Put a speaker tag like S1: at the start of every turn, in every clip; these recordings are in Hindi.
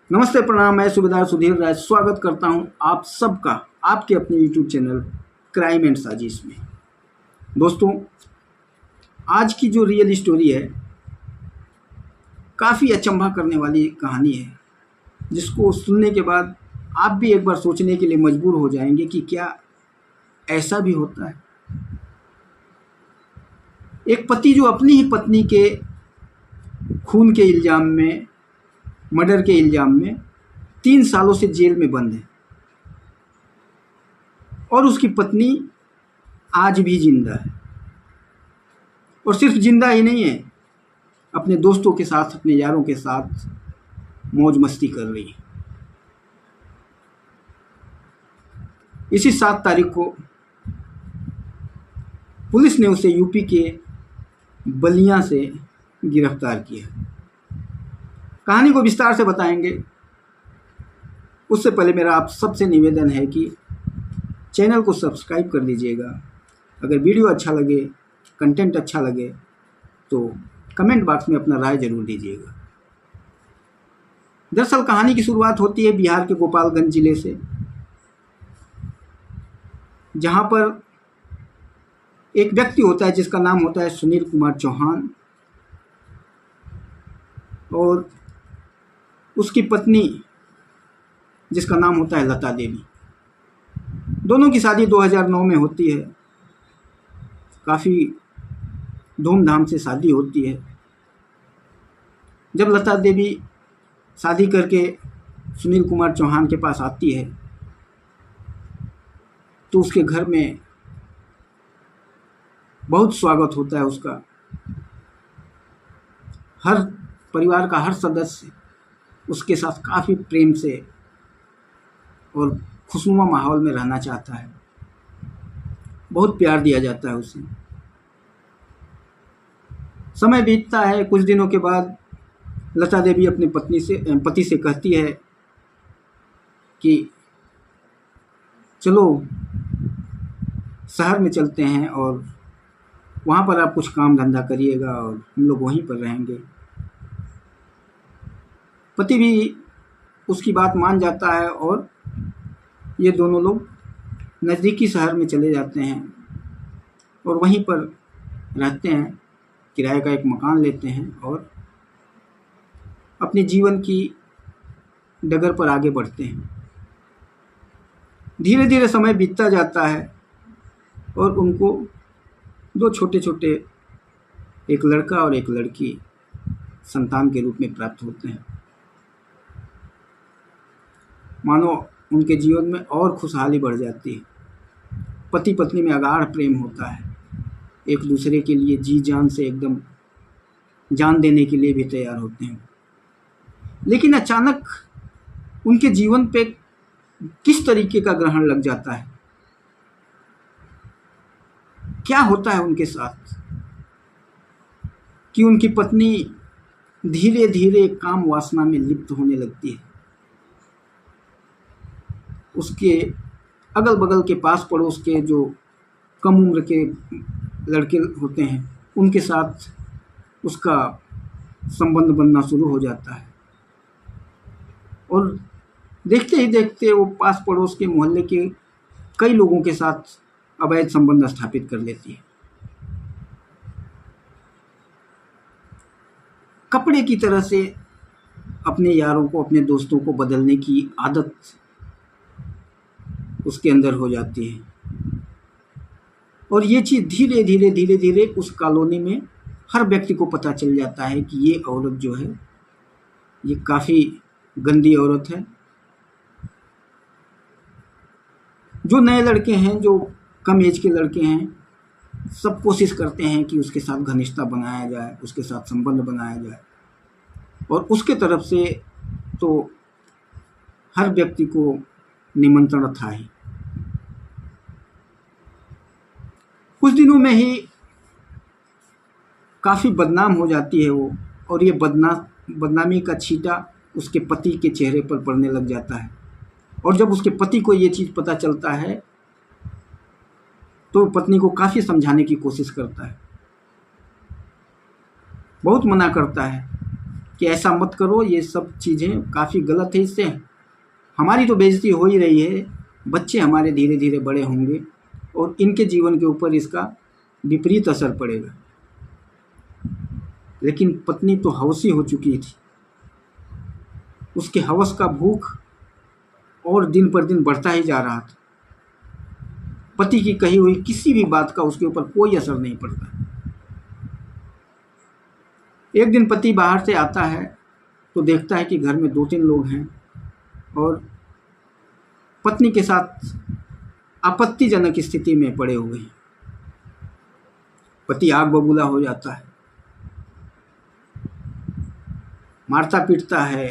S1: नमस्ते, प्रणाम। मैं सूबेदार सुधीर राय स्वागत करता हूं आप सबका आपके अपने यूट्यूब चैनल क्राइम एंड साजिश में। दोस्तों, आज की जो रियल स्टोरी है काफ़ी अचंभा करने वाली कहानी है, जिसको सुनने के बाद आप भी एक बार सोचने के लिए मजबूर हो जाएंगे कि क्या ऐसा भी होता है। एक पति जो अपनी ही पत्नी के खून के इल्ज़ाम में, मर्डर के इल्ज़ाम में 3 सालों से जेल में बंद है और उसकी पत्नी आज भी जिंदा है। और सिर्फ जिंदा ही नहीं है, अपने दोस्तों के साथ, अपने यारों के साथ मौज मस्ती कर रही है। इसी 7 तारीख को पुलिस ने उसे यूपी के बलिया से गिरफ्तार किया। कहानी को विस्तार से बताएंगे। उससे पहले मेरा आप सबसे निवेदन है कि चैनल को सब्सक्राइब कर लीजिएगा। अगर वीडियो अच्छा लगे, कंटेंट अच्छा लगे तो कमेंट बॉक्स में अपना राय ज़रूर दीजिएगा। दरअसल कहानी की शुरुआत होती है बिहार के गोपालगंज ज़िले से, जहाँ पर एक व्यक्ति होता है जिसका नाम होता है सुनील कुमार चौहान, और उसकी पत्नी जिसका नाम होता है लता देवी। दोनों की शादी 2009 में होती है। काफ़ी धूमधाम से शादी होती है। जब लता देवी शादी करके सुनील कुमार चौहान के पास आती है तो उसके घर में बहुत स्वागत होता है उसका। हर परिवार का हर सदस्य उसके साथ काफ़ी प्रेम से और खुशनुमा माहौल में रहना चाहता है। बहुत प्यार दिया जाता है उसे। समय बीतता है। कुछ दिनों के बाद लता देवी अपनी पति से कहती है कि चलो शहर में चलते हैं और वहाँ पर आप कुछ काम धंधा करिएगा और हम लोग वहीं पर रहेंगे। पति भी उसकी बात मान जाता है और ये दोनों लोग नज़दीकी शहर में चले जाते हैं और वहीं पर रहते हैं। किराए का एक मकान लेते हैं और अपने जीवन की डगर पर आगे बढ़ते हैं। धीरे धीरे समय बीतता जाता है और उनको 2 छोटे छोटे, एक लड़का और एक लड़की, संतान के रूप में प्राप्त होते हैं। मानो उनके जीवन में और खुशहाली बढ़ जाती है। पति पत्नी में अगाढ़ प्रेम होता है। एक दूसरे के लिए जी जान से एकदम जान देने के लिए भी तैयार होते हैं। लेकिन अचानक उनके जीवन पे किस तरीके का ग्रहण लग जाता है, क्या होता है उनके साथ कि उनकी पत्नी धीरे धीरे काम वासना में लिप्त होने लगती है। उसके अगल बगल के पास पड़ोस के जो कम उम्र के लड़के होते हैं उनके साथ उसका संबंध बनना शुरू हो जाता है और देखते ही देखते वो पास पड़ोस के मोहल्ले के कई लोगों के साथ अवैध संबंध स्थापित कर लेती है। कपड़े की तरह से अपने यारों को, अपने दोस्तों को बदलने की आदत उसके अंदर हो जाती है और ये चीज़ धीरे धीरे उस कॉलोनी में हर व्यक्ति को पता चल जाता है कि ये औरत जो है ये काफ़ी गंदी औरत है। जो नए लड़के हैं, जो कम एज के लड़के हैं, सब कोशिश करते हैं कि उसके साथ घनिष्ठता बनाया जाए, उसके साथ संबंध बनाया जाए और उसके तरफ से तो हर व्यक्ति को निमंत्रण था ही। कुछ दिनों में ही काफ़ी बदनाम हो जाती है वो, और ये बदनामी का छींटा उसके पति के चेहरे पर पड़ने लग जाता है। और जब उसके पति को ये चीज़ पता चलता है तो पत्नी को काफ़ी समझाने की कोशिश करता है, बहुत मना करता है कि ऐसा मत करो, ये सब चीज़ें काफ़ी गलत है, इससे हमारी तो बेइज्जती हो ही रही है, बच्चे हमारे धीरे धीरे बड़े होंगे और इनके जीवन के ऊपर इसका विपरीत असर पड़ेगा। लेकिन पत्नी तो हवसी हो चुकी थी, उसके हवस का भूख और दिन पर दिन बढ़ता ही जा रहा था। पति की कही हुई किसी भी बात का उसके ऊपर कोई असर नहीं पड़ता। एक दिन पति बाहर से आता है तो देखता है कि घर में 2-3 लोग हैं और पत्नी के साथ आपत्तिजनक स्थिति में पड़े हुए हैं। पति आग बबूला हो जाता है, मारता पीटता है।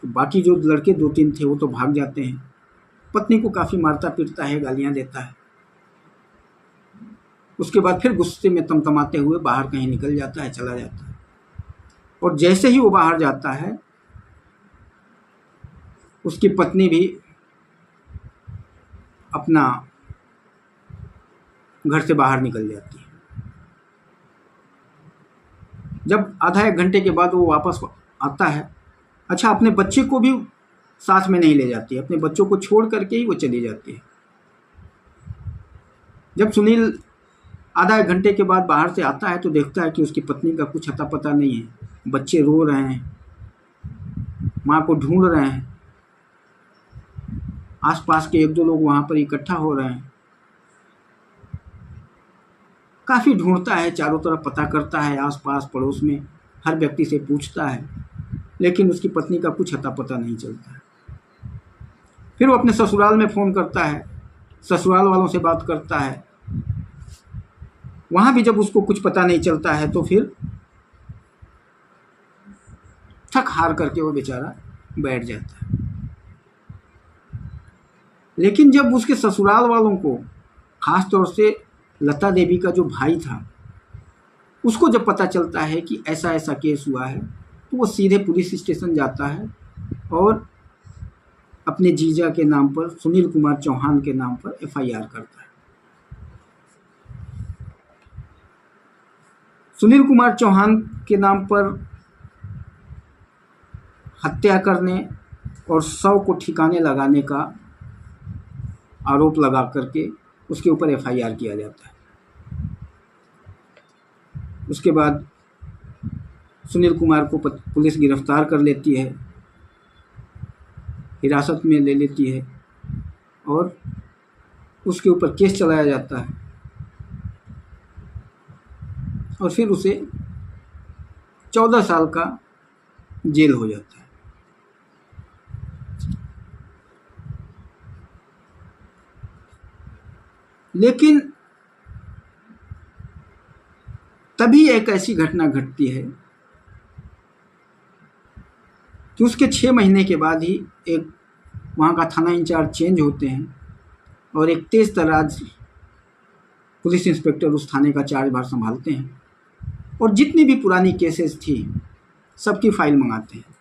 S1: तो बाकी जो लड़के 2-3 थे वो तो भाग जाते हैं, पत्नी को काफ़ी मारता पीटता है, गालियां देता है। उसके बाद फिर गुस्से में तमतमाते हुए बाहर कहीं निकल जाता है, चला जाता है। और जैसे ही वो बाहर जाता है, उसकी पत्नी भी अपना घर से बाहर निकल जाती है। जब आधा एक घंटे के बाद वो वापस आता है, अच्छा अपने बच्चे को भी साथ में नहीं ले जाती है, अपने बच्चों को छोड़ करके ही वो चली जाती है। जब सुनील आधा एक घंटे के बाद बाहर से आता है तो देखता है कि उसकी पत्नी का कुछ अता पता नहीं है। बच्चे रो रहे हैं, माँ को ढूंढ रहे हैं, आसपास के 1-2 लोग वहाँ पर इकट्ठा हो रहे हैं। काफ़ी ढूंढता है, चारों तरफ पता करता है, आसपास पड़ोस में हर व्यक्ति से पूछता है, लेकिन उसकी पत्नी का कुछ अता पता नहीं चलता है। फिर वो अपने ससुराल में फ़ोन करता है, ससुराल वालों से बात करता है। वहाँ भी जब उसको कुछ पता नहीं चलता है तो फिर थक हार करके वो बेचारा बैठ जाता है। लेकिन जब उसके ससुराल वालों को, खास तौर से लता देवी का जो भाई था, उसको जब पता चलता है कि ऐसा ऐसा केस हुआ है, तो वो सीधे पुलिस स्टेशन जाता है और अपने जीजा के नाम पर, सुनील कुमार चौहान के नाम पर FIR करता है। सुनील कुमार चौहान के नाम पर हत्या करने और शव को ठिकाने लगाने का आरोप लगा करके उसके ऊपर FIR किया जाता है। उसके बाद सुनील कुमार को पुलिस गिरफ्तार कर लेती है, हिरासत में ले लेती है और उसके ऊपर केस चलाया जाता है और फिर उसे 14 साल का जेल हो जाता है। लेकिन तभी एक ऐसी घटना घटती है कि उसके 6 महीने के बाद ही एक वहाँ का थाना इंचार्ज चेंज होते हैं और एक तेज तर्राज पुलिस इंस्पेक्टर उस थाने का चार्जभार संभालते हैं और जितनी भी पुरानी केसेस थी सबकी फाइल मंगाते हैं,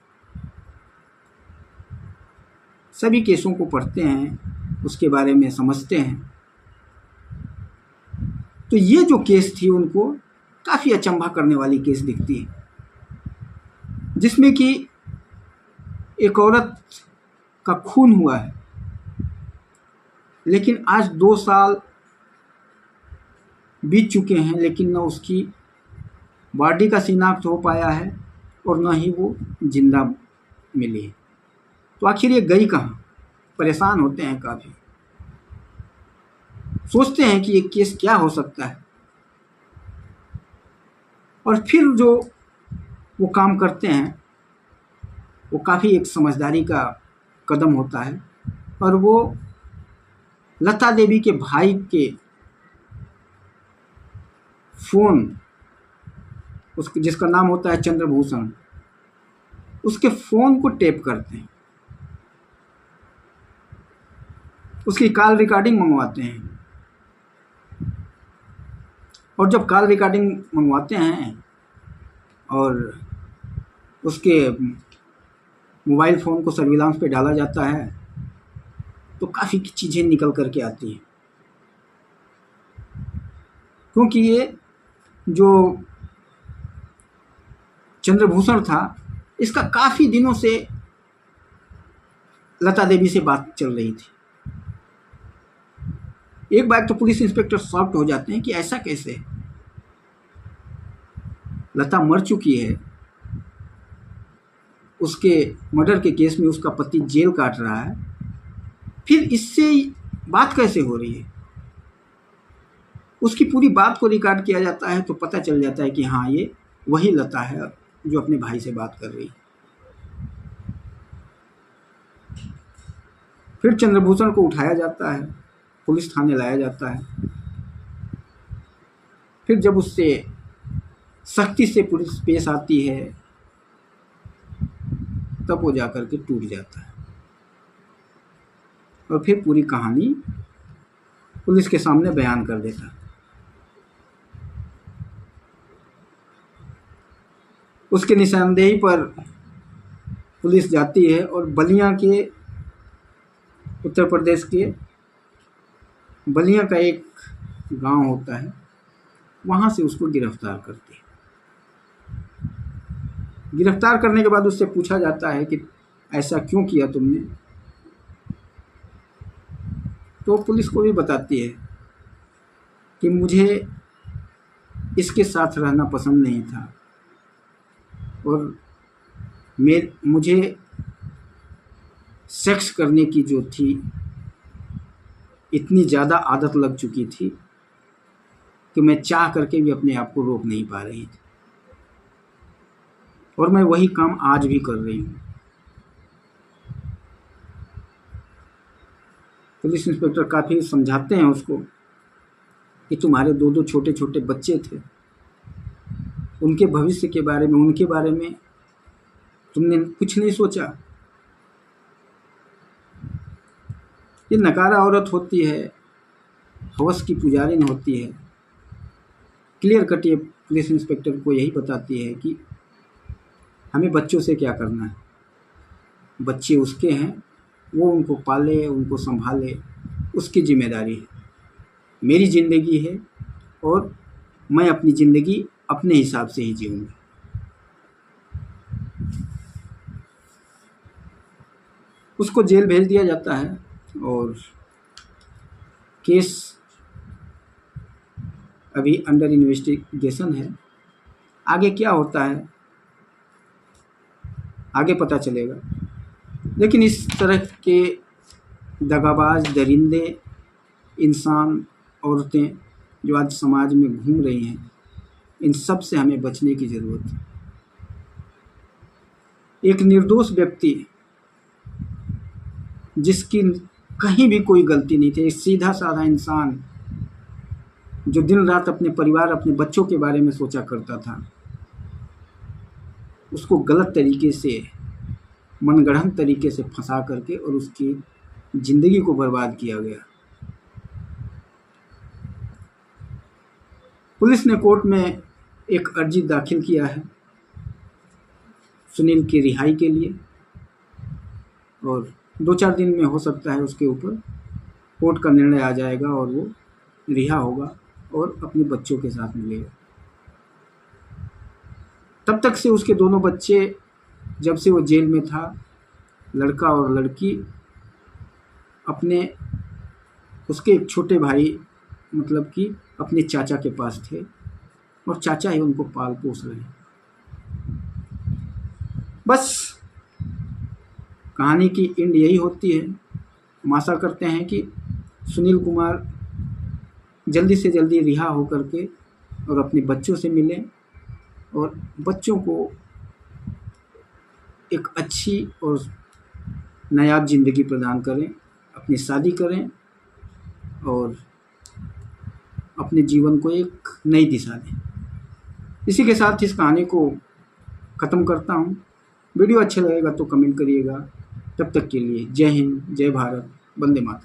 S1: सभी केसों को पढ़ते हैं, उसके बारे में समझते हैं। तो ये जो केस थी उनको काफ़ी अचंभा करने वाली केस दिखती है, जिसमें कि एक औरत का खून हुआ है, लेकिन आज 2 साल बीत चुके हैं, लेकिन न उसकी बॉडी का शिनाख्त हो पाया है और न ही वो जिंदा मिली है। तो आखिर ये गई कहाँ? परेशान होते हैं, काफ़ी सोचते हैं कि ये केस क्या हो सकता है। और फिर जो वो काम करते हैं वो काफ़ी एक समझदारी का कदम होता है और वो लता देवी के भाई के फ़ोन, उसके जिसका नाम होता है चंद्रभूषण, उसके फ़ोन को टेप करते हैं, उसकी कॉल रिकॉर्डिंग मंगवाते हैं। और जब कॉल रिकॉर्डिंग मंगवाते हैं और उसके मोबाइल फ़ोन को सर्विलांस पे डाला जाता है तो काफ़ी चीज़ें निकल कर के आती हैं, क्योंकि ये जो चंद्रभूषण था, इसका काफ़ी दिनों से लता देवी से बात चल रही थी। एक बार तो पुलिस इंस्पेक्टर शॉक्ड हो जाते हैं कि ऐसा कैसे, लता मर चुकी है, उसके मर्डर के केस में उसका पति जेल काट रहा है, फिर इससे बात कैसे हो रही है। उसकी पूरी बात को रिकॉर्ड किया जाता है तो पता चल जाता है कि हाँ, ये वही लता है जो अपने भाई से बात कर रही है। फिर चंद्रभूषण को उठाया जाता है, पुलिस थाने लाया जाता है। फिर जब उससे सख्ती से पुलिस पेश आती है तब वो जाकर के टूट जाता है और फिर पूरी कहानी पुलिस के सामने बयान कर देता है। उसके निशानदेही पर पुलिस जाती है और बलिया के, उत्तर प्रदेश के बलिया का एक गांव होता है, वहाँ से उसको गिरफ्तार करती है। गिरफ्तार करने के बाद उससे पूछा जाता है कि ऐसा क्यों किया तुमने, तो पुलिस को भी बताती है कि मुझे इसके साथ रहना पसंद नहीं था और मुझे सेक्स करने की जो थी इतनी ज़्यादा आदत लग चुकी थी कि मैं चाह करके भी अपने आप को रोक नहीं पा रही थी और मैं वही काम आज भी कर रही हूँ। पुलिस इंस्पेक्टर काफ़ी समझाते हैं उसको कि तुम्हारे दो दो छोटे छोटे बच्चे थे, उनके भविष्य के बारे में, उनके बारे में तुमने कुछ नहीं सोचा। ये नकारा औरत होती है, हवस की पुजारिन होती है। क्लियर कट ये पुलिस इंस्पेक्टर को यही बताती है कि हमें बच्चों से क्या करना है, बच्चे उसके हैं, वो उनको पाले, उनको संभाले, उसकी जिम्मेदारी है। मेरी ज़िंदगी है और मैं अपनी ज़िंदगी अपने हिसाब से ही जीऊँगी। उसको जेल भेज दिया जाता है और केस अभी अंडर इन्वेस्टिगेशन है। आगे क्या होता है आगे पता चलेगा। लेकिन इस तरह के दगाबाज, दरिंदे इंसान, औरतें जो आज समाज में घूम रही हैं, इन सब से हमें बचने की ज़रूरत है। एक निर्दोष व्यक्ति जिसकी कहीं भी कोई गलती नहीं थी, एक सीधा साधा इंसान जो दिन रात अपने परिवार, अपने बच्चों के बारे में सोचा करता था, उसको गलत तरीके से, मनगढ़ंत तरीके से फंसा करके और उसकी ज़िंदगी को बर्बाद किया गया। पुलिस ने कोर्ट में एक अर्जी दाखिल किया है सुनील की रिहाई के लिए और 2-4 दिन में हो सकता है उसके ऊपर कोर्ट का निर्णय आ जाएगा और वो रिहा होगा और अपने बच्चों के साथ मिलेगा। तब तक से उसके दोनों बच्चे, जब से वो जेल में था, लड़का और लड़की, अपने उसके एक छोटे भाई मतलब कि अपने चाचा के पास थे और चाचा ही उनको पाल पोस रहे हैं। बस कहानी की एंड यही होती है। हम आशा करते हैं कि सुनील कुमार जल्दी से जल्दी रिहा होकर के और अपने बच्चों से मिलें और बच्चों को एक अच्छी और नायाब ज़िंदगी प्रदान करें, अपनी शादी करें और अपने जीवन को एक नई दिशा दें। इसी के साथ इस कहानी को ख़त्म करता हूँ। वीडियो अच्छा लगेगा तो कमेंट करिएगा। तब तक के लिए जय हिंद, जय भारत, वंदे मातरम।